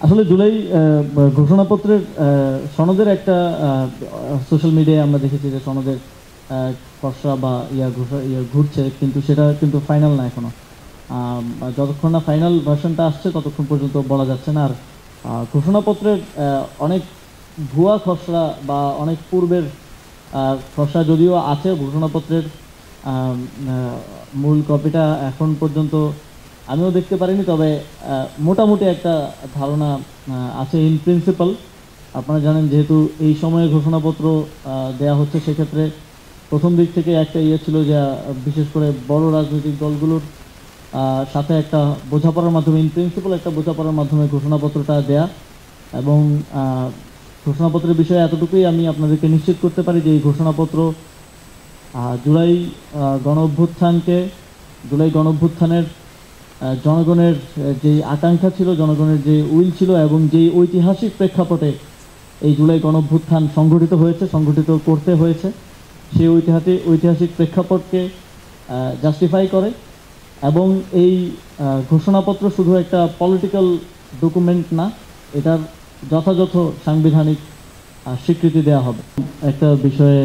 আসলে জুলাই ঘোষণাপত্রের সনদের একটা সোশ্যাল মিডিয়ায় আমরা দেখেছি যে সনদের খসড়া বা ঘুরছে, কিন্তু সেটা কিন্তু ফাইনাল না এখনো। যতক্ষণ না ফাইনাল ভার্সনটা আসছে ততক্ষণ পর্যন্ত বলা যাচ্ছে না। আর ঘোষণাপত্রের অনেক ভুয়া খসড়া বা অনেক পূর্বের খসড়া যদিও আছে, ঘোষণাপত্রের মূল কপিটা এখন পর্যন্ত আমিও দেখতে পারিনি, তবে মোটামুটি একটা ধারণা আছে ইন প্রিন্সিপাল। আপনারা জানেন যেহেতু এই সময়ে ঘোষণাপত্র দেয়া হচ্ছে, সেক্ষেত্রে প্রথম দিক থেকে একটা ছিল যে বিশেষ করে বড় রাজনৈতিক দলগুলোর সাথে একটা বোঝাপড়ার মাধ্যমে, ইন প্রিন্সিপাল একটা বোঝাপড়ার মাধ্যমে ঘোষণাপত্রটা দেয়া। এবং ঘোষণাপত্রের বিষয়ে এতটুকুই আমি আপনাদেরকে নিশ্চিত করতে পারি যে এই ঘোষণাপত্র জুলাই গণ অভ্যুত্থানের জনগণের যে আকাঙ্ক্ষা ছিল, জনগণের যে উইল ছিল এবং যেই ঐতিহাসিক প্রেক্ষাপটে এই জুলাই গণ অভ্যুত্থান সংগঠিত করতে হয়েছে, সেই ঐতিহাসিক প্রেক্ষাপটকে জাস্টিফাই করে। এবং এই ঘোষণাপত্র শুধু একটা পলিটিক্যাল ডকুমেন্ট না, এটার যথাযথ সাংবিধানিক স্বীকৃতি দেওয়া হবে। একটা বিষয়ে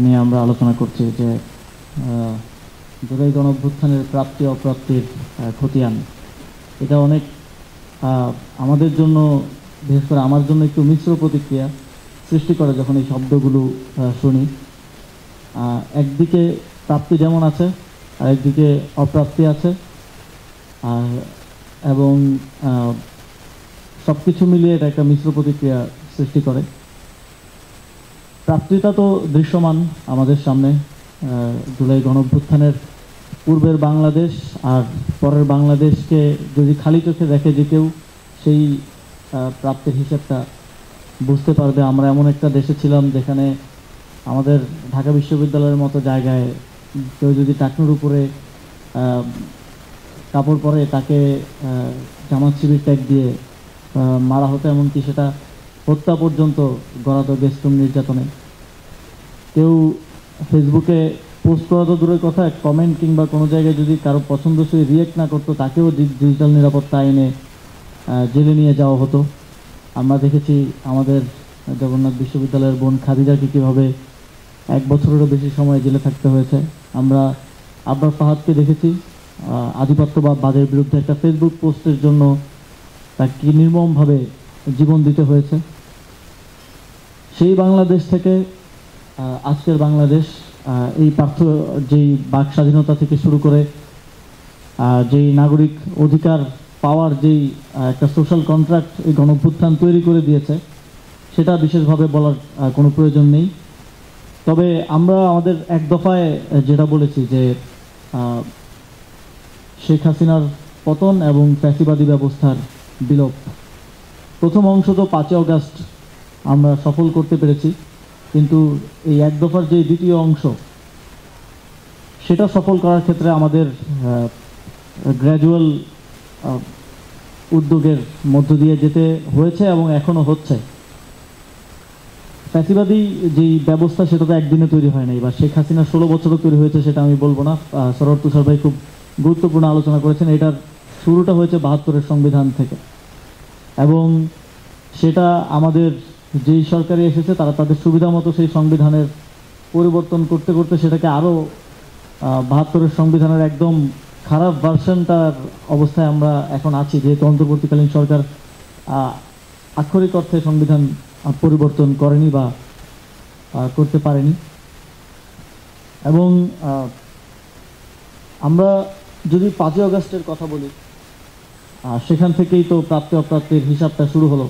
নিয়ে আমরা আলোচনা করছি যে জুলাই গণ অভ্যুত্থানের প্রাপ্তি অপ্রাপ্তির খতিয়ান। এটা অনেক আমাদের জন্য, বিশেষ করে আমার জন্য একটু মিশ্র প্রতিক্রিয়া সৃষ্টি করে যখন এই শব্দগুলো শুনি। একদিকে প্রাপ্তি যেমন আছে, আরেকদিকে অপ্রাপ্তি আছে, এবং সব কিছু মিলিয়ে এটা একটা মিশ্র প্রতিক্রিয়া সৃষ্টি করে। প্রাপ্তিটা তো দৃশ্যমান আমাদের সামনে, জুলাই গণ অভ্যুত্থানের পূর্বের বাংলাদেশ আর পরের বাংলাদেশকে যদি খালি চোখে দেখে যে কেউ, সেই প্রাপ্তির হিসেবটা বুঝতে পারবে। আমরা এমন একটা দেশে ছিলাম যেখানে আমাদের ঢাকা বিশ্ববিদ্যালয়ের মতো জায়গায় কেউ যদি টাকনুর উপরে কাপড় পরে তাকে জামাত শিবির ট্যাগ দিয়ে মারা হতো, এমনকি সেটা হত্যা পর্যন্ত গড়াতো বেস্টম নির্যাতনে। কেউ ফেসবুকে পোস্ট করা তো দূরের কথা, কমেন্ট কিংবা কোনো জায়গায় যদি কারো পছন্দসই রিয়েক্ট না করতো তাকেও ডিজিটাল নিরাপত্তা আইনে জেলে নিয়ে যাওয়া হতো। আমরা দেখেছি আমাদের জগন্নাথ বিশ্ববিদ্যালয়ের বোন খাদিজাকে কীভাবে 1 বছরেরও বেশি সময় জেলে থাকতে হয়েছে। আমরা আবরার ফাহাদকে দেখেছি আধিপত্যবাদের বিরুদ্ধে একটা ফেসবুক পোস্টের জন্য তাকে নির্মমভাবে জীবন দিতে হয়েছে। সেই বাংলাদেশ থেকে আজকের বাংলাদেশ, এই যেই বাক স্বাধীনতা থেকে শুরু করে যেই নাগরিক অধিকার পাওয়ার যেই একটা সোশ্যাল কন্ট্রাক্ট এই গণঅভ্যুত্থান তৈরি করে দিয়েছে, সেটা বিশেষভাবে বলার কোনো প্রয়োজন নেই। তবে আমরা আমাদের এক দফায় যেটা বলেছি যে শেখ হাসিনার পতন এবং ফ্যাসিবাদী ব্যবস্থার বিলোপ, প্রথম অংশ তো 5 আগস্ট আমরা সফল করতে পেরেছি, কিন্তু এই এক দফার যে দ্বিতীয় অংশ, সেটা সফল করার ক্ষেত্রে আমাদের গ্র্যাজুয়াল উদ্যোগের মধ্য দিয়ে যেতে হয়েছে এবং এখনো হচ্ছে। ফ্যাসিবাদী যেই ব্যবস্থা সেটা তো একদিনে তৈরি হয় নাই, বা শেখ হাসিনা 16 বছরও তৈরি হয়েছে সেটা আমি বলবো না। সরোয়ার তুষার ভাই খুব গুরুত্বপূর্ণ আলোচনা করেছেন। এটার শুরুটা হয়েছে 72-এর সংবিধান থেকে, এবং সেটা আমাদের যেই সরকারে এসেছে তারা তাদের সুবিধা মতো সেই সংবিধানের পরিবর্তন করতে করতে সেটাকে আরও 72-এর সংবিধানের একদম খারাপ ভার্সনটার অবস্থায় আমরা এখন আছি, যেহেতু অন্তর্বর্তীকালীন সরকার আক্ষরিক অর্থে সংবিধান পরিবর্তন করেনি বা করতে পারেনি। এবং আমরা যদি 5 আগস্টের কথা বলি, সেখান থেকেই তো প্রাপ্তি অপ্রাপ্তির হিসাবটা শুরু হলো।